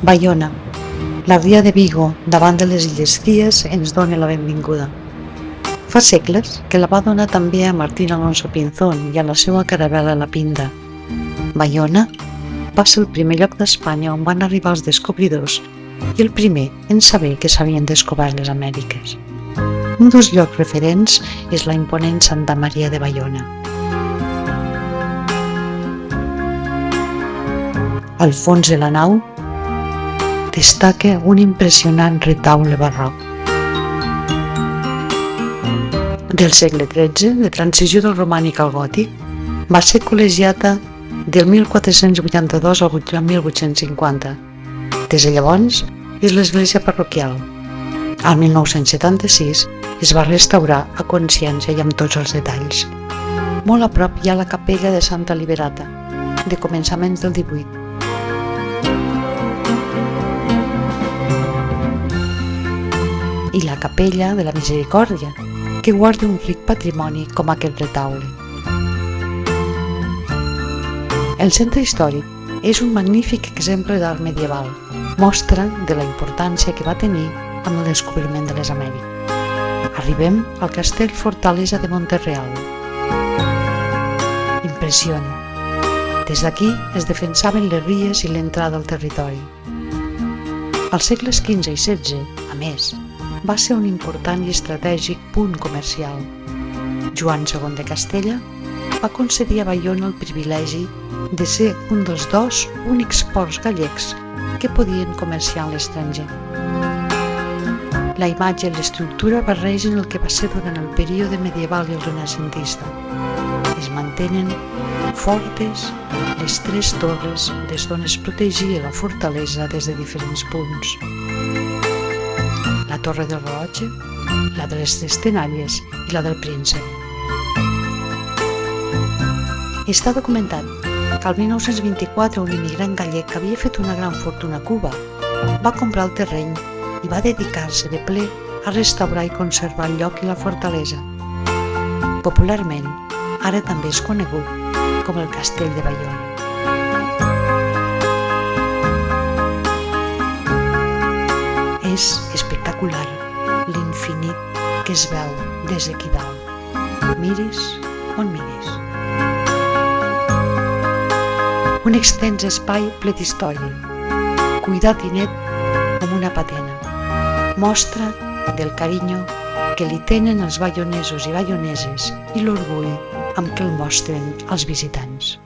Baiona, la ria de Vigo davant de les Illes Cíes ens dona la benvinguda. Fa segles que la va donar també a Martín Alonso Pinzón i a la seva caravel·la La Pinta. Baiona va ser el primer lloc d'Espanya on van arribar els descobridors i el primer en saber que s'havien descobert les Amèriques. Un dels llocs referents és la imponent Santa Maria de Baiona. Al fons de la nau destaca un impressionant retaule barroc. Del segle XIII, de transició del romànic al gòtic, va ser col·legiata del 1482 al 1850. Des de llavors és l'església parroquial. Al 1976 es va restaurar a consciència i amb tots els detalls. Molt a prop hi ha la capella de Santa Liberata, de començaments del 18. I la capella de la Misericòrdia, que guarda un ric patrimoni com aquest retaule. El centre històric és un magnífic exemple d'art medieval, mostra de la importància que va tenir amb el descobriment de les Amèriques. Arribem al castell fortalesa de Monterreal. Impressiona. Des d'aquí es defensaven les ries i l'entrada al territori. Als segles XV i XVI, a més, va ser un important i estratègic punt comercial. Joan II de Castella va concedir a Baiona el privilegi de ser un dels dos únics ports gallecs que podien comerciar a l'estranger. La imatge i l'estructura barregen el que va ser durant el període medieval i el renaixentista. Es mantenen fortes les tres torres des d'on es protegia la fortalesa des de diferents punts. La torre del rellotge, la de les tres tenalles i la del príncep. Està documentat que al 1924 un immigrant gallec que havia fet una gran fortuna a Cuba va comprar el terreny i va dedicar-se de ple a restaurar i conservar el lloc i la fortalesa. Popularment, ara també és conegut com el Castell de Baiona. És espectacular l'infinit que es veu des d'aquí dalt. Miris on miris. Un extens espai ple d'història, cuidat i net com una patena. Mostra del carinyo que li tenen els baionesos i baioneses i l'orgull amb què el mostren als visitants.